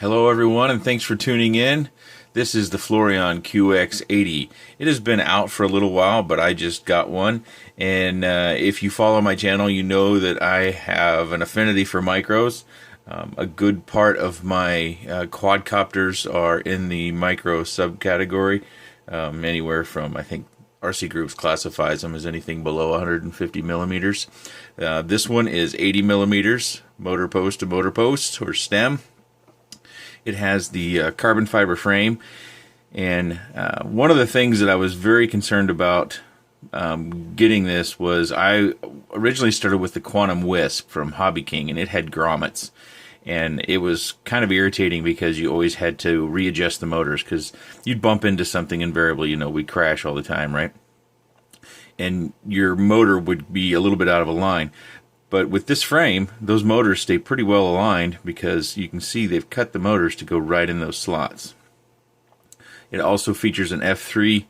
Hello everyone, and thanks for tuning in. This is the Floureon QX80. It has been out for a little while, but I just got one. And if you follow my channel, you know that I have an affinity for micros. A good part of my quadcopters are in the micro subcategory. Anywhere from, I think, RC Groups classifies them as anything below 150 millimeters. This one is 80 millimeters, motor post to motor post, or stem. It has the carbon fiber frame, and one of the things that I was very concerned about getting this was I originally started with the Quantum Wisp from Hobby King, and it had grommets, and it was kind of irritating because you always had to readjust the motors because you'd bump into something invariably. You know, we crash all the time, right? And your motor would be a little bit out of line. But with this frame, those motors stay pretty well aligned because you can see they've cut the motors to go right in those slots. It also features an F3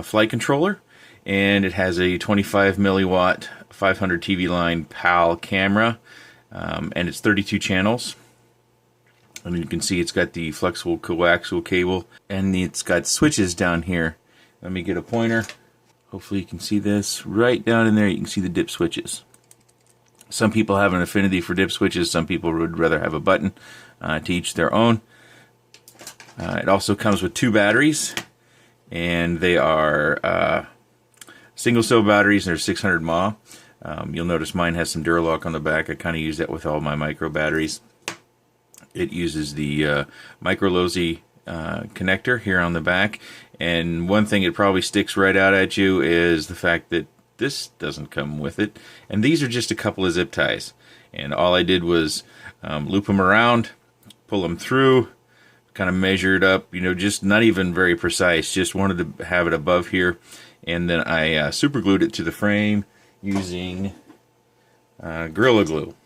flight controller, and it has a 25 milliwatt 500 TV line PAL camera, and it's 32 channels. And you can see it's got the flexible coaxial cable, and it's got switches down here. Let me get a pointer. Hopefully you can see this. Right down in there you can see the dip switches. Some people have an affinity for dip switches. Some people would rather have a button, to each their own. It also comes with 2 batteries, and they are single cell batteries. They're 600 mAh. You'll notice mine has some Duralock on the back. I kind of use that with all my micro batteries. It uses the micro LOSI connector here on the back. And one thing it probably sticks right out at you is the fact that this doesn't come with it, and these are just a couple of zip ties, and all I did was loop them around, pull them through, kind of measure it up, you know, just not even very precise, just wanted to have it above here, and then I super glued it to the frame using Gorilla Glue,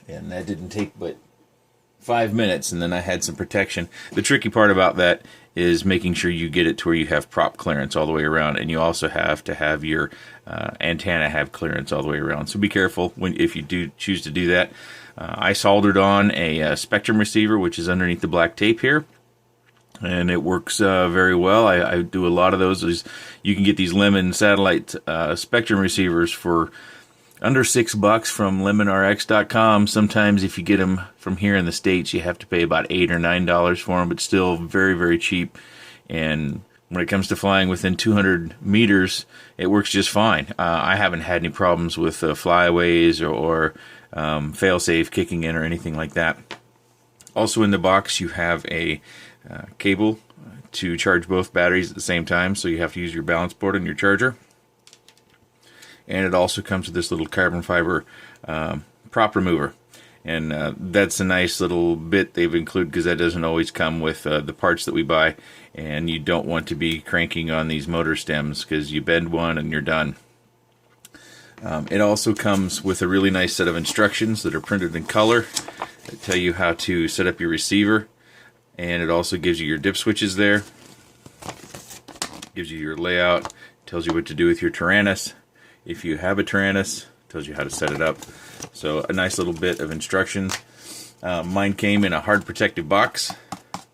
and that didn't take but 5 minutes, and then I had some protection. The tricky part about that is making sure you get it to where you have prop clearance all the way around, and you also have to have your antenna have clearance all the way around. So be careful if you do choose to do that. I soldered on a Spectrum receiver, which is underneath the black tape here, and it works very well. I do a lot of those. You can get these Lemon satellite Spectrum receivers for under $6 from LemonRx.com. Sometimes if you get them from here in the States, you have to pay about $8 or $9 for them, but still very, very cheap. And when it comes to flying within 200 meters, it works just fine. I haven't had any problems with flyaways or fail-safe kicking in or anything like that. Also in the box, you have a cable to charge both batteries at the same time, so you have to use your balance board and your charger. And it also comes with this little carbon fiber prop remover, and that's a nice little bit they've included because that doesn't always come with the parts that we buy, and you don't want to be cranking on these motor stems because you bend one and you're done. It also comes with a really nice set of instructions that are printed in color that tell you how to set up your receiver, and it also gives you your dip switches there, gives you your layout, tells you what to do with your Tyrannus. If you have a Tyrannus, tells you how to set it up. So a nice little bit of instructions. Mine came in a hard protective box,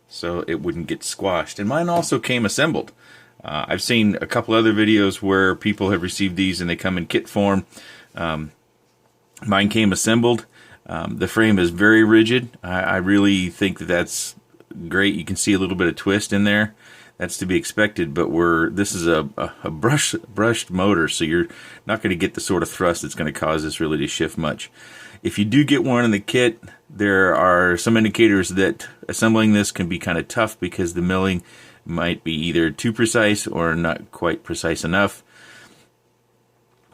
so it wouldn't get squashed. And mine also came assembled. I've seen a couple other videos where people have received these and they come in kit form. Mine came assembled. The frame is very rigid. I really think that that's great. You can see a little bit of twist in there. That's to be expected, but this is a brushed motor, so you're not going to get the sort of thrust that's going to cause this really to shift much. If you do get one in the kit, there are some indicators that assembling this can be kind of tough because the milling might be either too precise or not quite precise enough.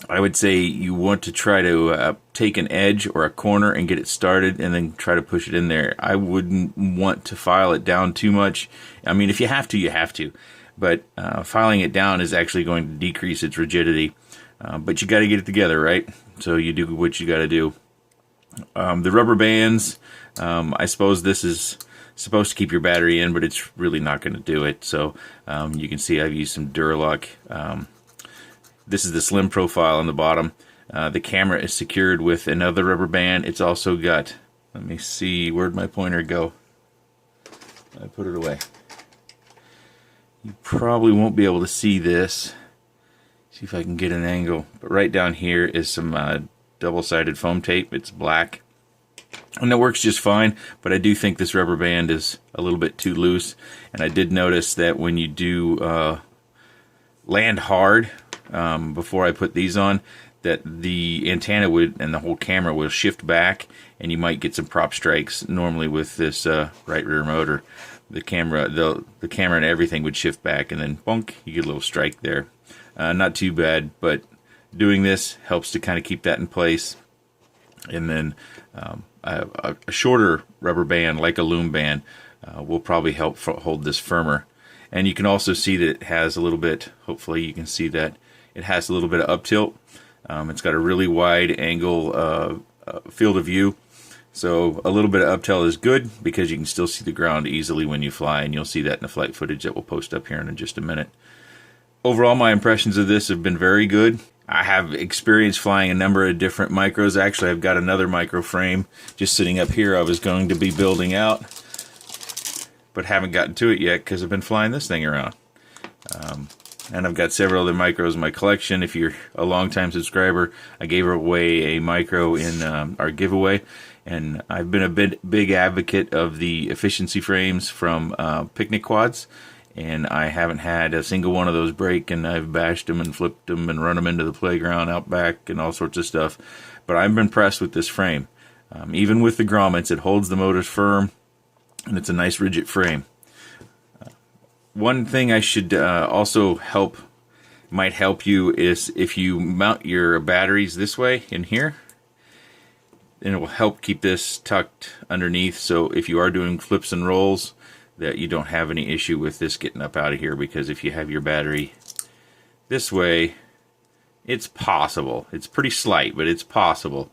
I would say you want to try to take an edge or a corner and get it started and then try to push it in there. I wouldn't want to file it down too much. I mean, if you have to, you have to. But filing it down is actually going to decrease its rigidity. But you got to get it together, right? So you do what you got to do. The rubber bands, I suppose this is supposed to keep your battery in, but it's really not going to do it. So you can see I've used some Duralock. This is the slim profile on the bottom. The camera is secured with another rubber band. It's also got, let me see, where'd my pointer go? I put it away. You probably won't be able to see this. See if I can get an angle. But right down here is some double-sided foam tape. It's black. And it works just fine, but I do think this rubber band is a little bit too loose. And I did notice that when you do land hard, before I put these on, that the antenna would and the whole camera will shift back, and you might get some prop strikes. Normally with this right rear motor, the camera and everything would shift back, and then bonk, you get a little strike there. Not too bad, but doing this helps to kind of keep that in place. And then a shorter rubber band, like a loom band, will probably help hold this firmer. And you can also see that it has a little bit, hopefully you can see that, it has a little bit of up tilt. It's got a really wide angle field of view. So a little bit of up tilt is good because you can still see the ground easily when you fly, and you'll see that in the flight footage that we'll post up here in just a minute. Overall, my impressions of this have been very good. I have experience flying a number of different micros. Actually, I've got another micro frame just sitting up here I was going to be building out, but haven't gotten to it yet because I've been flying this thing around. And I've got several other micros in my collection. If you're a long-time subscriber, I gave away a micro in our giveaway, and I've been a big advocate of the efficiency frames from Picnic Quads. And I haven't had a single one of those break, and I've bashed them and flipped them and run them into the playground out back and all sorts of stuff. But I'm impressed with this frame. Even with the grommets, it holds the motors firm, and it's a nice rigid frame. One thing I should also might help you is if you mount your batteries this way in here, and it will help keep this tucked underneath. So if you are doing flips and rolls, that you don't have any issue with this getting up out of here, because if you have your battery this way, it's possible. It's pretty slight, but it's possible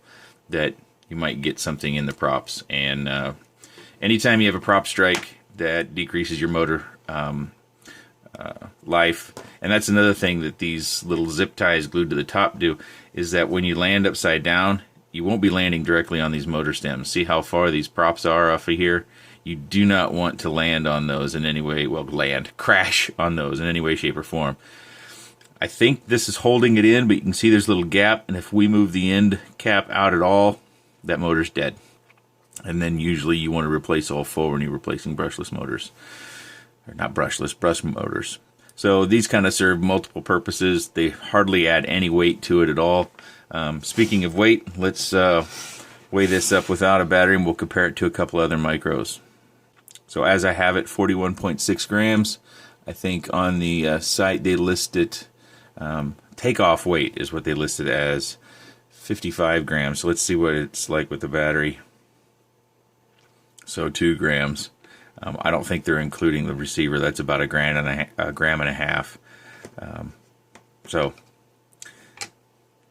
that you might get something in the props. And anytime you have a prop strike, that decreases your motor life. And that's another thing that these little zip ties glued to the top do, is that when you land upside down, you won't be landing directly on these motor stems. See how far these props are off of here? You do not want to land on those in any way, crash on those in any way, shape, or form. I think this is holding it in, but you can see there's a little gap, and if we move the end cap out at all, that motor's dead. And then usually you want to replace all four when you're replacing brushless motors. Or not brushless, brush motors. So these kind of serve multiple purposes. They hardly add any weight to it at all. Speaking of weight, let's weigh this up without a battery, and we'll compare it to a couple other micros. So as I have it, 41.6 grams. I think on the site they list it, takeoff weight is what they listed as 55 grams. So let's see what it's like with the battery. So 2 grams. I don't think they're including the receiver. That's about a gram and a half. So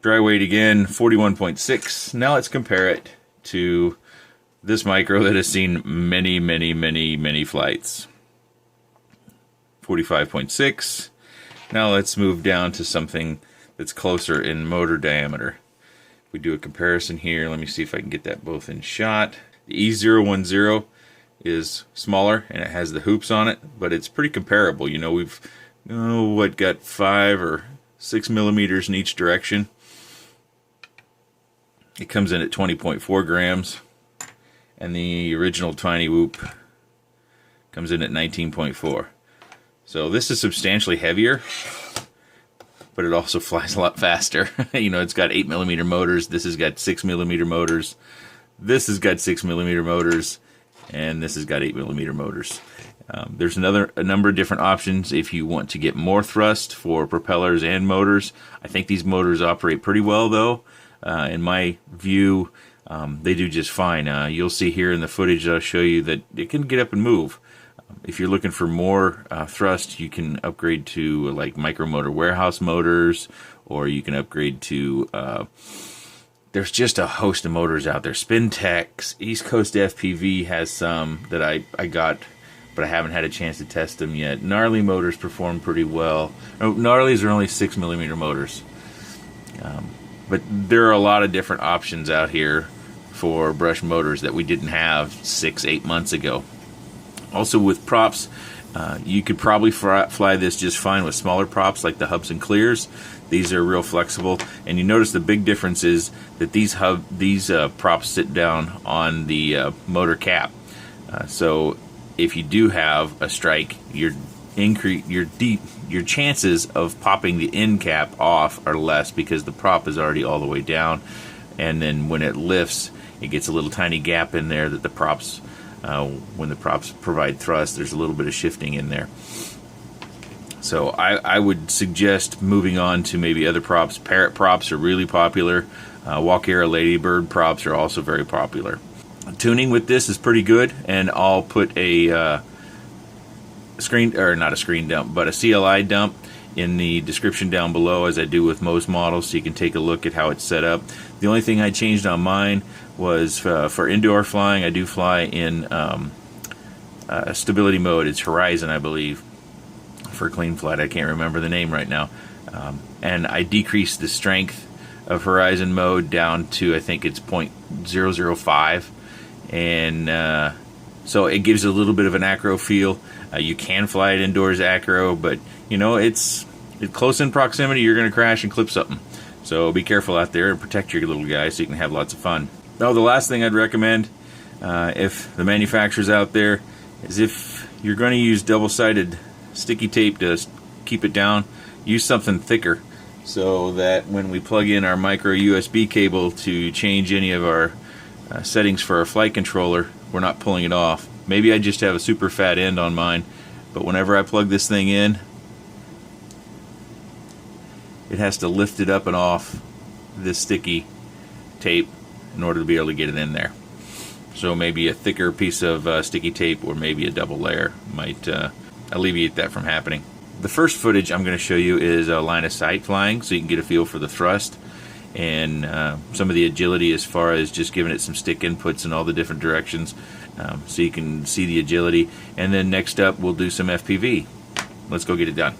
dry weight again, 41.6. Now let's compare it to this micro that has seen many, many, many, many flights. 45.6. Now let's move down to something that's closer in motor diameter. We do a comparison here. Let me see if I can get that both in shot. The E010 is smaller and it has the hoops on it, but it's pretty comparable. You know, we've got 5 or 6 millimeters in each direction. It comes in at 20.4 grams, and the original Tiny Whoop comes in at 19.4. So this is substantially heavier, but it also flies a lot faster. You know, it's got 8 millimeter motors. This has got 6 millimeter motors. This has got 6 millimeter motors, and this has got 8 millimeter motors. There's a number of different options if you want to get more thrust for propellers and motors. I think these motors operate pretty well, though. In my view, they do just fine. You'll see here in the footage I'll show you that it can get up and move. If you're looking for more thrust, you can upgrade to like micromotor warehouse motors, or you can upgrade to there's just a host of motors out there. Spintex, East Coast FPV has some that I got, but I haven't had a chance to test them yet. Gnarly motors perform pretty well. Gnarlies are only 6 millimeter motors. But there are a lot of different options out here for brush motors that we didn't have 6-8 months ago. Also with props, you could probably fly this just fine with smaller props like the hubs and clears. These are real flexible, and you notice the big difference is that these props sit down on the motor cap. So if you do have a strike, your chances of popping the end cap off are less because the prop is already all the way down, and then when it lifts, it gets a little tiny gap in there that the props, when the props provide thrust, there's a little bit of shifting in there. So I would suggest moving on to maybe other props. Parrot props are really popular. Walkera Ladybird props are also very popular. Tuning with this is pretty good, and I'll put a not a screen dump, but a CLI dump in the description down below, as I do with most models, so you can take a look at how it's set up. The only thing I changed on mine was for indoor flying. I do fly in stability mode. It's Horizon, I believe, for CleanFlight. I can't remember the name right now. And I decreased the strength of Horizon mode down to, I think it's 0.005, and so it gives a little bit of an acro feel. You can fly it indoors acro, but you know, it's close in proximity, you're going to crash and clip something. So be careful out there and protect your little guy so you can have lots of fun. Now, the last thing I'd recommend, if the manufacturer's out there, is if you're going to use double-sided sticky tape to keep it down, use something thicker so that when we plug in our micro USB cable to change any of our settings for our flight controller, we're not pulling it off. Maybe I just have a super fat end on mine, but whenever I plug this thing in, it has to lift it up and off this sticky tape in order to be able to get it in there. So maybe a thicker piece of sticky tape, or maybe a double layer, might alleviate that from happening. The first footage I'm going to show you is line of sight flying, so you can get a feel for the thrust and some of the agility as far as just giving it some stick inputs in all the different directions, so you can see the agility. And then next up, we'll do some FPV. Let's go get it done.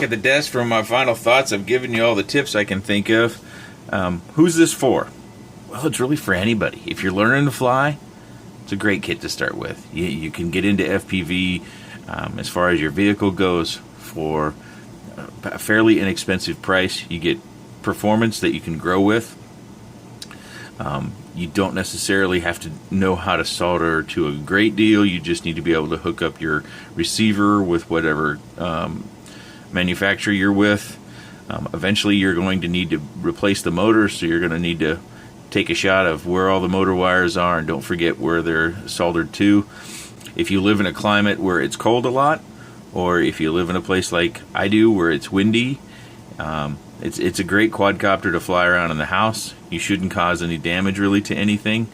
back at the desk for my final thoughts. I've given you all the tips I can think of. Who's this for? Well, it's really for anybody. If you're learning to fly, it's a great kit to start with. You can get into FPV as far as your vehicle goes for a fairly inexpensive price. You get performance that you can grow with. You don't necessarily have to know how to solder to a great deal. You just need to be able to hook up your receiver with whatever manufacturer you're with. Eventually you're going to need to replace the motor, so you're going to need to take a shot of where all the motor wires are, and don't forget where they're soldered to. If you live in a climate where it's cold a lot, or if you live in a place like I do where it's windy, it's a great quadcopter to fly around in the house. You shouldn't cause any damage really to anything.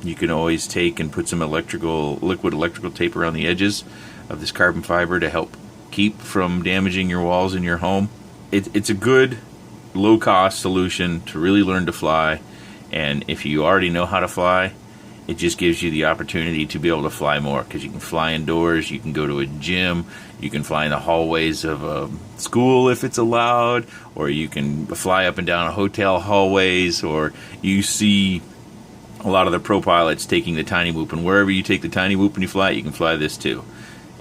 You can always take and put some liquid electrical tape around the edges of this carbon fiber to help keep from damaging your walls in your home. It's a good low-cost solution to really learn to fly, and if you already know how to fly, it just gives you the opportunity to be able to fly more, because you can fly indoors, you can go to a gym, you can fly in the hallways of a school if it's allowed, or you can fly up and down hotel hallways, or you see a lot of the pro pilots taking the tiny whoop, and wherever you take the tiny whoop and you fly it, you can fly this too.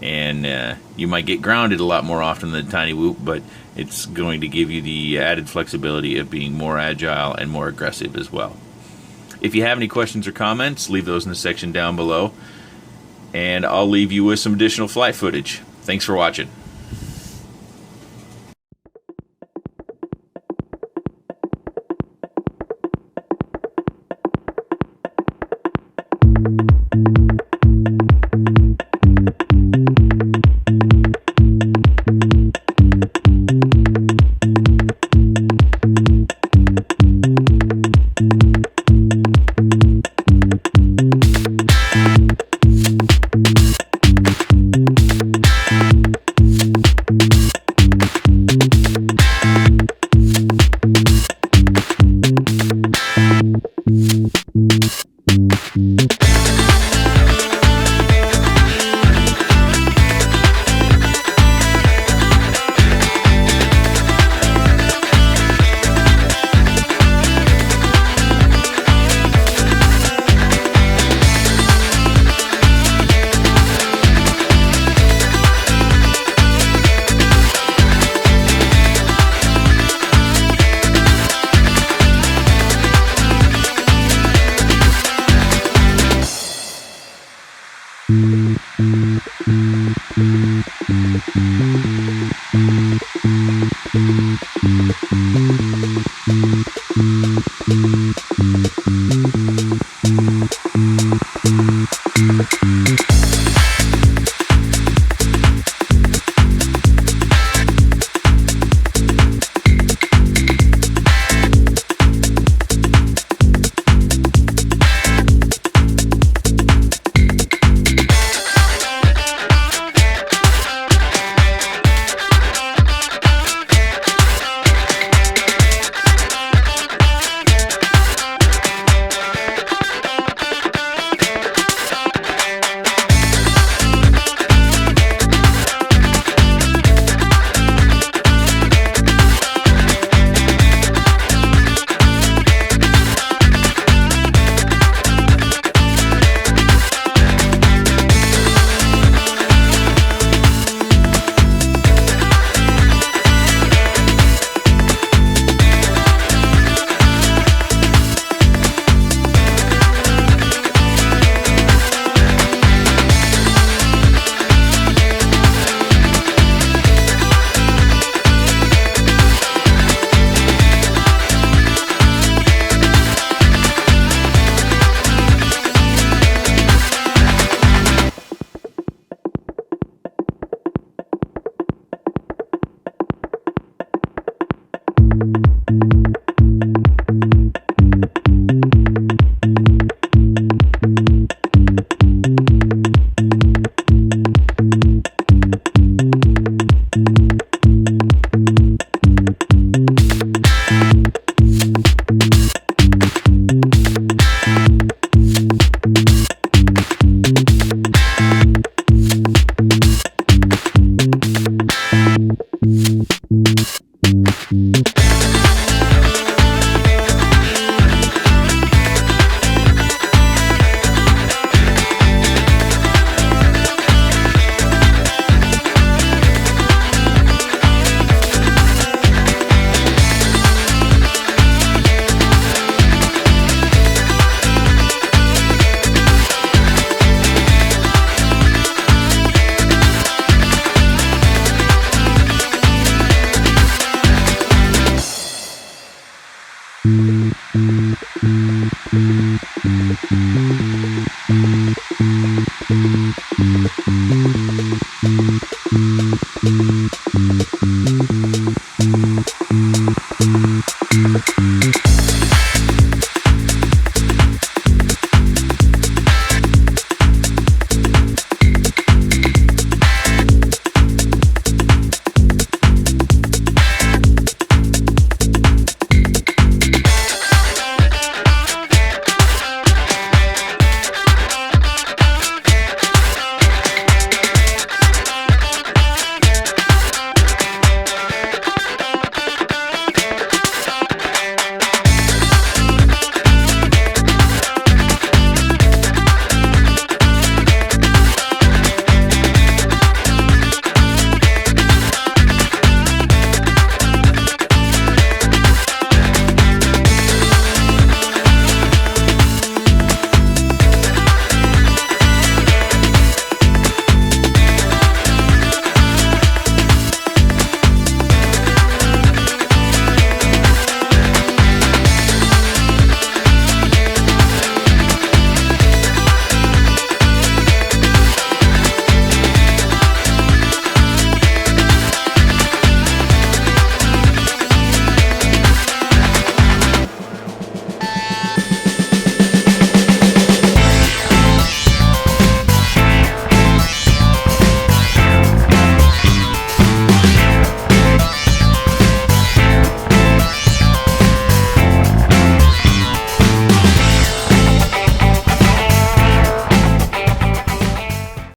And you might get grounded a lot more often than the tiny whoop, but it's going to give you the added flexibility of being more agile and more aggressive as well. If you have any questions or comments, leave those in the section down below, and I'll leave you with some additional flight footage. Thanks for watching.